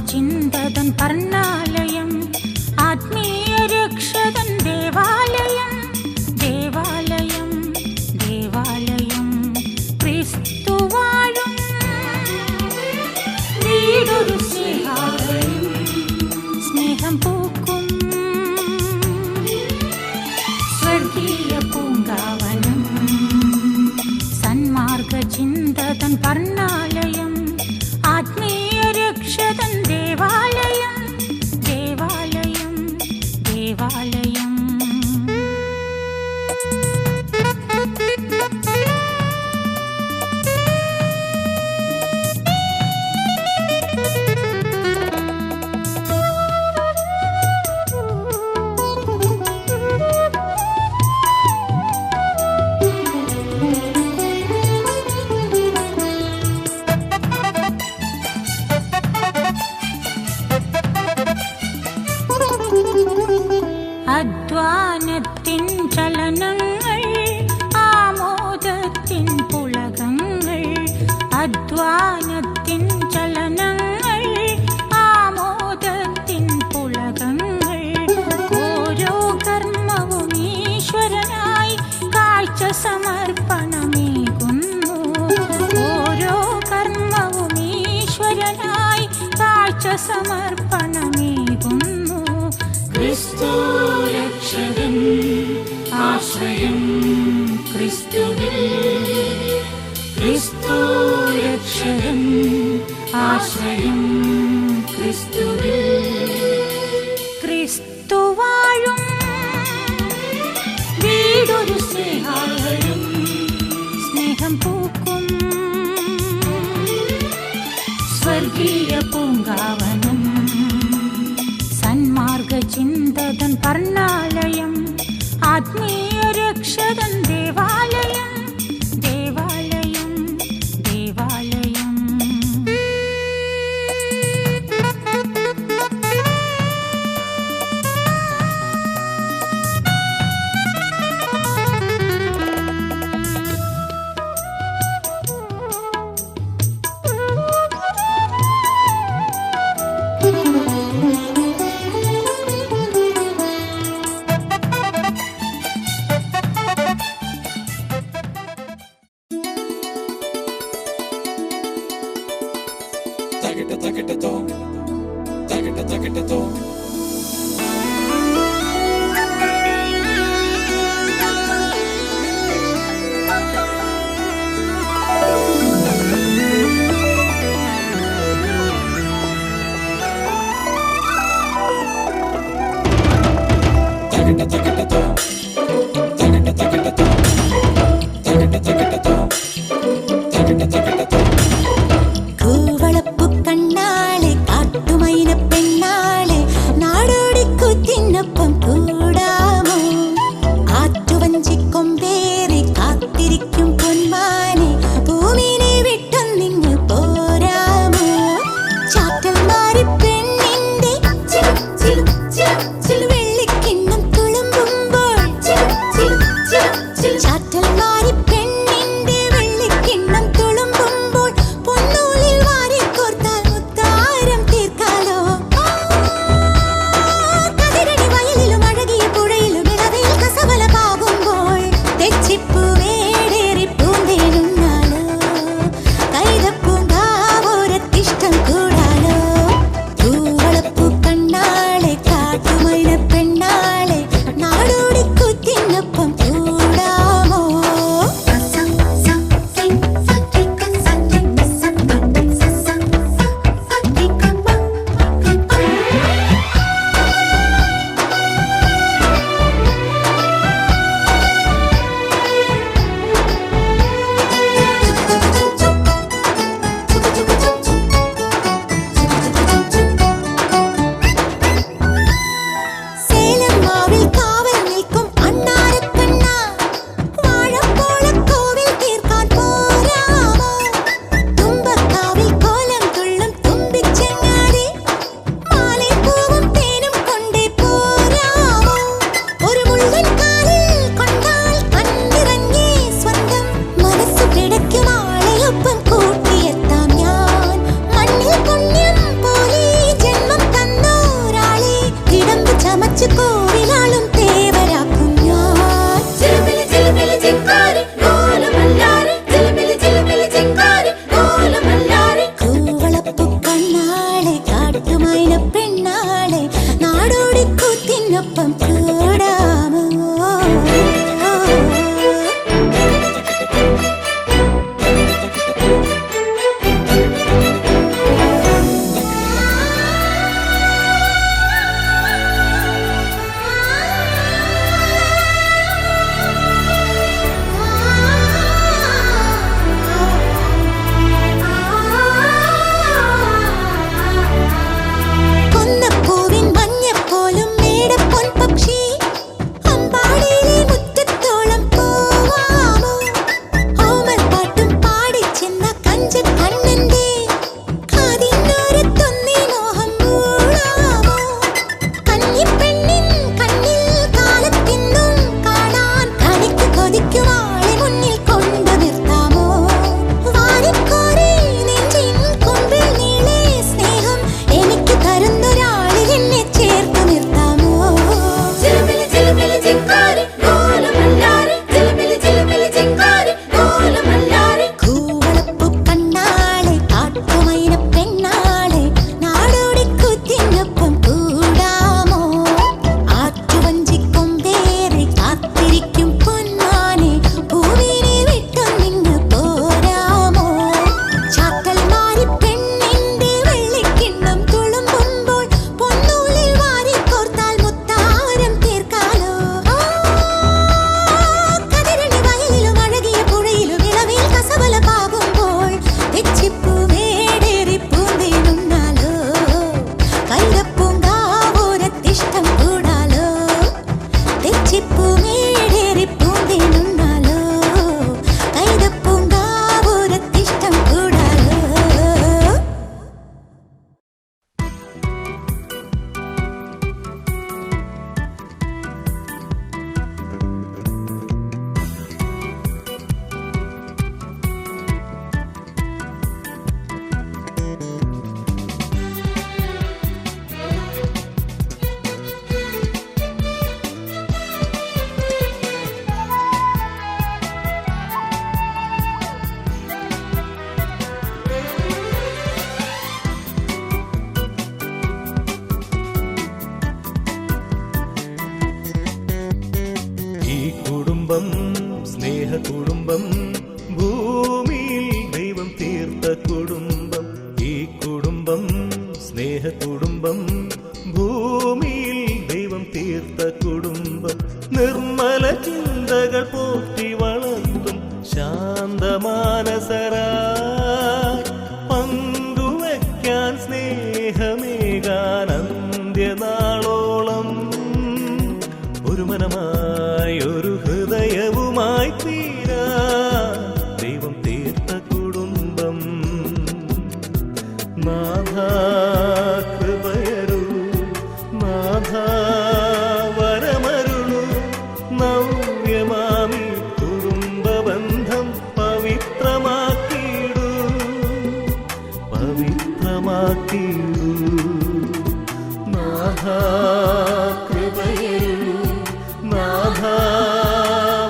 ചിന്തതൻ പർണാലയം ആത്മീയ രക്ഷതൻ ദേവാലയം ദേവാലയം ദേവാലയം ക്രിസ്തു വാഴും വീടൊരു സ്നേഹാലയം സ്നേഹം പൂക്കും സ്വർഗീയ പൂങ്കാവനം സന്മാർഗ ചിന്തതൻ പർണാലയം ആത്മീയ രക്ഷതൻ ദേവാലയം ദേവാലയം ദേവാലയം അധ്വാനത്തിൻ ചലനങ്ങൾ ആമോദത്തിൻ പുളകങ്ങൾ അധ്വാനത്തിൻ ചലനങ്ങൾ ആമോദത്തിൻ പുളകങ്ങൾ ഓരോ കർമ്മവും ഈശ്വരനായി കാഴ്ച സമർപ്പണമേകുന്നു ഓരോ കർമ്മവും ഈശ്വരനായി കാഴ്ച സമർപ്പണമേകുന്നു ക്രിസ്തു രക്ഷകൻ ആശ്രയം ക്രിസ്തുവിൽ ക്രിസ്തു രക്ഷകൻ ആശ്രയം ക്രിസ്തുവിൽ ക്രിസ്തു വാഴും വീടൊരു സ്നേഹാലയം സ്നേഹം പൂക്കും സ്വർഗീയ പൂങ്കാവനം ചിന്തതൻ പർണാലയം ആത്മീയ രക്ഷതൻ ദേവാലയം ദേവാലയം ദേവാലയം പെണ്ണാളെ നാടോടി കൂത്തിനൊപ്പം കൂടാമോ? സ്നേഹകുടുംബം ഭൂമിയിൽ ദൈവം തീർത്ത കുടുംബം. ഈ കുടുംബം സ്നേഹകുടുംബം ഭൂമിയിൽ ദൈവം തീർത്ത കുടുംബം. നിർമ്മല ചിന്തകൾ പോറ്റി വളർത്തും ശാന്തമാനസരായി പങ്കുവയ്ക്കാൻ സ്നേഹമേകാൻ അന്ത്യനാളോളം ഒരു മനമായി ഒരു ഹൃദയവുമായി തീരാ ദൈവം തീർത്ത കുടുംബം. നാഥാ കൃപയരു, നാഥാ വരമരുളു, നവ്യമാമി കുടുംബബന്ധം പവിത്രമാക്കിയിടൂ, പവിത്രമാക്കിയിടൂ. നാഥാ കൃപയരു, നാഥാ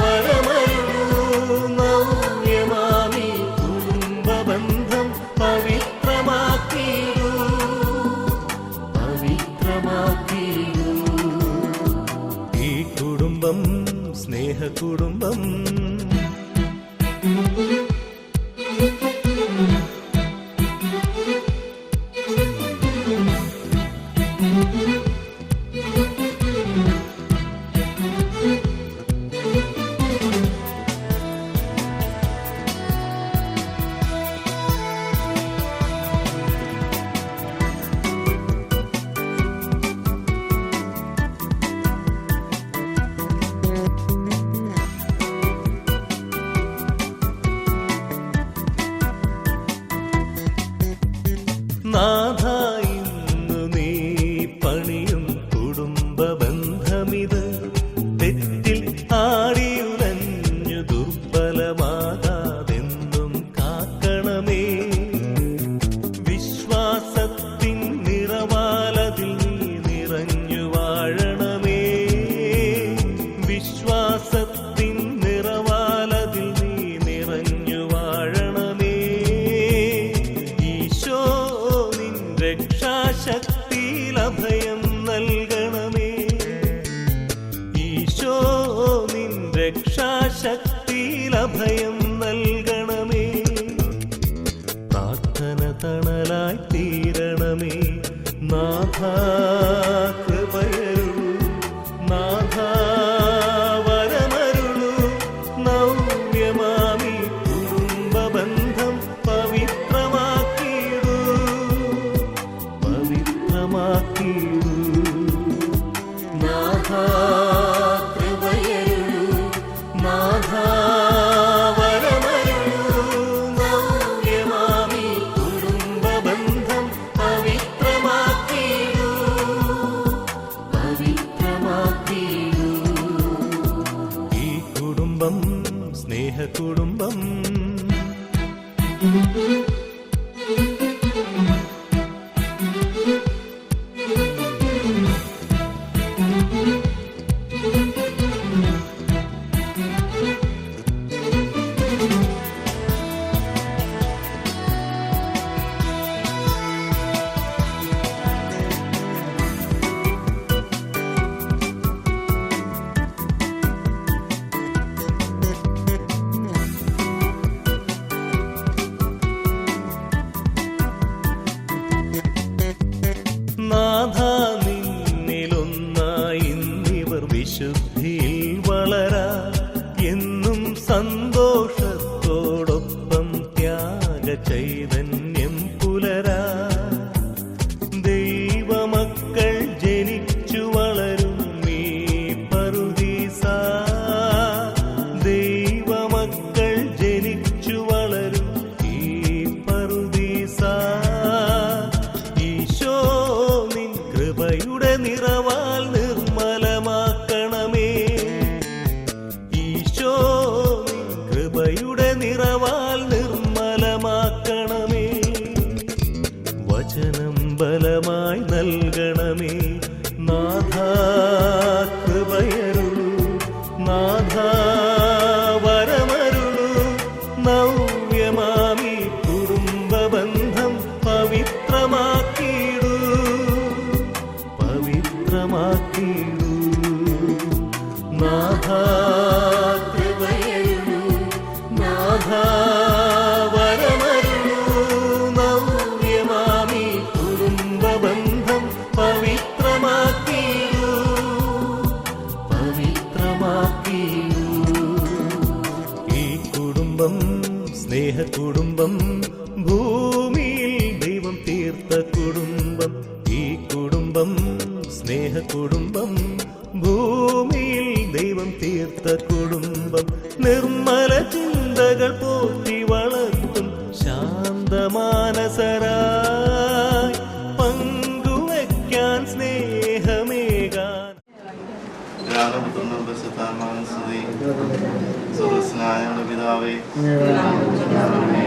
വരമരുളു, നവ്യമാമി കുടുംബബന്ധം പവിത്രമാക്കിയിടൂ, പവിത്രമാക്കിയിടൂ. ഈ കുടുംബം സ്നേഹകുടുംബം. അഭയം നൽകണമേ. ഈശോ നിൻ രക്ഷാശക്തിയിൽ അഭയം നൽകണമേ. പ്രാർത്ഥന തണലായി തീരണമേ. നാഥ കൃപയരുളൂ, നാഥ വരമരുളൂ. നവ്യമാമി കുടുംബബന്ധം പവിത്രമാക്കിയിടൂ, പവിത്രമാക്കിയിടൂ. നാഥ കൃപയരുളൂ, നാഥ വരമരുളൂ. നവ്യമാമി കുടുംബബന്ധം പവിത്രമാക്കിയിടൂ, പവിത്രമാക്കിയിടൂ. ഈ കുടുംബം സ്നേഹകുടുംബം. നാഥ നിന്നിലൊന്നായി ഇന്നിവർ വിശുദ്ധിയിൽ വളരാ. എന്നും സന്തോഷത്തോടൊപ്പം ത്യാഗ ചൈതന്യം പുലരാ. ദൈവമക്കൾ ജനിച്ചു വളരും ഈ പറുദീസ. ദൈവമക്കൾ ജനിച്ചു വളരും ഈ പറുദീസ. ഈശോ നിൻ കൃപയുടെ നിറവാൽ നിർമ്മലമാക്കണമേ. ഈശോ നിൻ കൃപയുടെ നിറവാൽ നിർമ്മലമാക്കണമേ. വചനം ബലമായി നൽകണമേ. നാഥ കൃപയരുളൂ, നാഥ വരമരുളൂ. നവ്യമാമി കുടുംബബന്ധം പവിത്രമാക്കിയിടൂ, പവിത്രമാക്കിയിടൂ. നാഥ കൃപയരുളൂ, നാഥ വരമരുളൂ. നവ്യമാമി കുടുംബബന്ധം പവിത്രമാക്കിയിടൂ, പവിത്രമാക്കിയിടൂ. ഈ കുടുംബം സ്നേഹകുടുംബം. ഭൂമിയിൽ ദൈവം തീർത്ത കുടുംബം. ഈ കുടുംബം സ്നേഹകുടുംബം. ഭൂമിയിൽ ദൈവം തീർത്ത കുടുംബം. നിർമ്മല ചിന്തകൾ പോറ്റി വളർത്തും ശാന്തമാനസരായി പങ്കുവയ്ക്കാൻ സ്നേഹമേകാൻ. സ്വർഗസ്നായ പിതാവേ, അതുപോലെ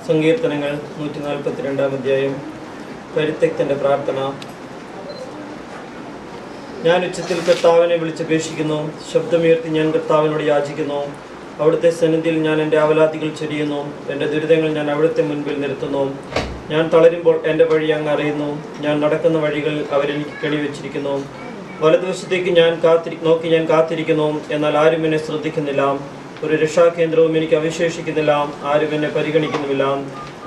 സങ്കീർത്തനങ്ങൾ 142 അധ്യായം. പരിത്യക്തന്റെ പ്രാർത്ഥന. ഞാൻ ഉച്ചത്തിൽ കർത്താവിനെ വിളിച്ചപേക്ഷിക്കുന്നു. ശബ്ദമുയർത്തി ഞാൻ കർത്താവിനോട് യാചിക്കുന്നു. അവിടുത്തെ സന്നിധിയിൽ ഞാൻ എൻ്റെ അവലാതികൾ ചൊരിയുന്നു. എൻ്റെ ദുരിതങ്ങൾ ഞാൻ അവിടുത്തെ മുൻപിൽ നിർത്തുന്നു. ഞാൻ തളരുമ്പോൾ എൻ്റെ വഴി അങ്ങ് അറിയുന്നു. ഞാൻ നടക്കുന്ന വഴികൾ അവരെനിക്ക് കെണിവെച്ചിരിക്കുന്നു. വലതുവശത്തേക്ക് നോക്കി ഞാൻ കാത്തിരിക്കുന്നു. എന്നാൽ ആരും എന്നെ ശ്രദ്ധിക്കുന്നില്ല. ഒരു രക്ഷാകേന്ദ്രവും എനിക്ക് അവശേഷിക്കുന്നില്ല. ആരും എന്നെ പരിഗണിക്കുന്നുമില്ല.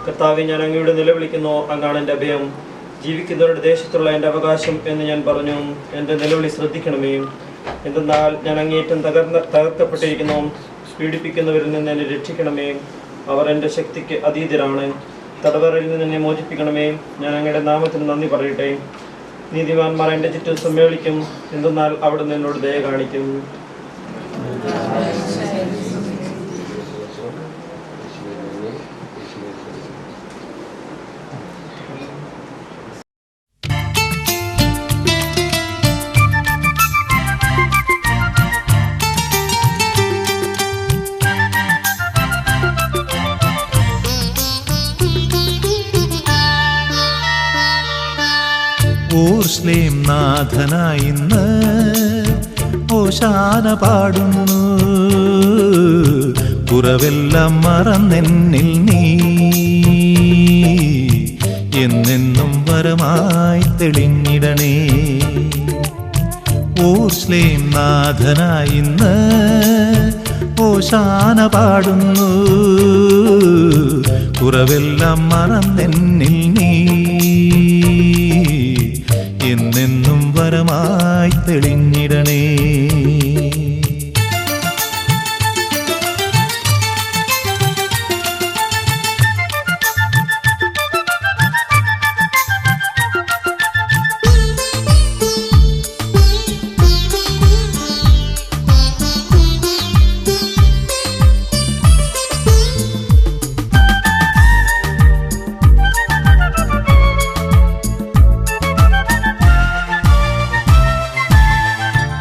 കർത്താവെ, ഞാൻ അങ്ങയോട് നിലവിളിക്കുന്നു. അങ്ങാണ് എൻ്റെ അഭയം. ജീവിക്കുന്നവരുടെ ദേശത്തുള്ള എൻ്റെ അവകാശം എന്ന് ഞാൻ പറഞ്ഞു. എൻ്റെ നിലവിളി ശ്രദ്ധിക്കണമേ. എന്തെന്നാൽ ഞാൻ അങ്ങേറ്റം തകർക്കപ്പെട്ടിരിക്കുന്നു. പീഡിപ്പിക്കുന്നവരിൽ നിന്ന് എന്നെ രക്ഷിക്കണമേ. അവർ എൻ്റെ ശക്തിക്ക് അതീതരാണ്. തടവറയിൽ നിന്ന് എന്നെ മോചിപ്പിക്കണമേ. ഞാൻ അങ്ങയുടെ നാമത്തിന് നന്ദി പറയട്ടെ. നീതിമാന്മാർ എൻ്റെ ചുറ്റും സമ്മേളിക്കും. എന്തെന്നാൽ അവിടുന്ന് എന്നോട് ദയ കാണിക്കും. ഓർശ്ലേം നാഥനായി ഇന്ന് ഓശാന പാടുന്നു. കുറവെല്ലാം മറന്നെന്നിൽ നീ എന്നെന്നും വരമായി തെളിഞ്ഞിടണേ. ഓർശ്ലേം നാഥനായി ഇന്ന് ഓശാന പാടുന്നു. കുറവെല്ലാം മറന്നെന്നിൽ നീ എന്നെന്നും വരമായി തെളിഞ്ഞിടണേ.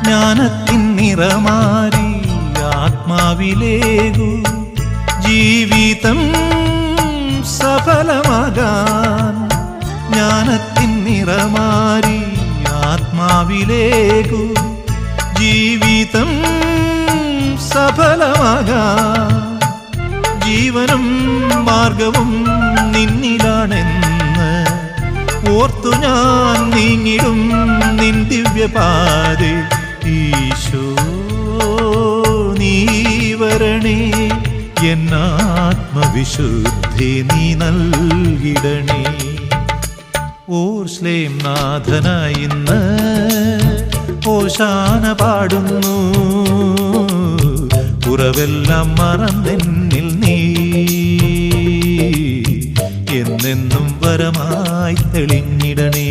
ജ്ഞാനത്തിൻ നിറമാരി ആത്മാവിലേകു ജീവിതം സഫലമാകാൻ. ജ്ഞാനത്തിൻ നിറമാരി ആത്മാവിലേകു ജീവിതം സഫലമാകാൻ. ജീവനും മാർഗവും നിന്നിലാണെന്ന് ഓർത്തു ഞാൻ നീങ്ങിടും നിൻ ദിവ്യപാതേ. ഈശോ നീ വരണേ, എന്നാത്മവിശുദ്ധി നീ നൽകിടണേ. ഓർശ്ലേം നാഥനായി ഇന്ന് ഓശാന പാടുന്നു. കുറവെല്ലാം മറന്നെന്നിൽ നീ എന്നെന്നും വരമായി തെളിഞ്ഞിടണേ.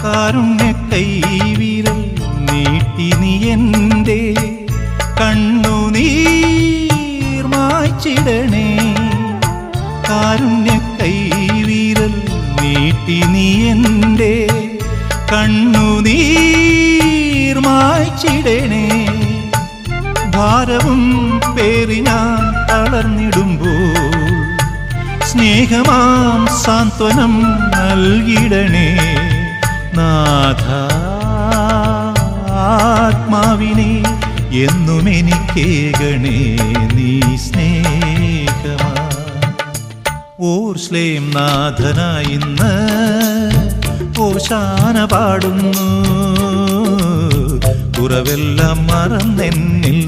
കാരുണ്യ കൈവിരൽ നീട്ടി നീ എൻ്റെ കണ്ണുനീർ മായ്ച്ചിടണേ. കാരുണ്യ കൈവിരൽ നീട്ടി നീ എൻ്റെ കണ്ണുനീർ മായ്ച്ചിടണേ. ഭാരവും പേറി ഞാൻ തളർന്നിടുമ്പോൾ സ്നേഹമാം സാന്ത്വനം നൽകിടണേ. നാഥ ആത്മാവിനെ എന്നും എനിക്കേകണേ നീ സ്നേഹമാ. ഓർശ്ലേം നാഥനായി ഇന്ന് ഓശാന പാടുന്നു. കുറവെല്ലാം മറന്നെന്നിൽ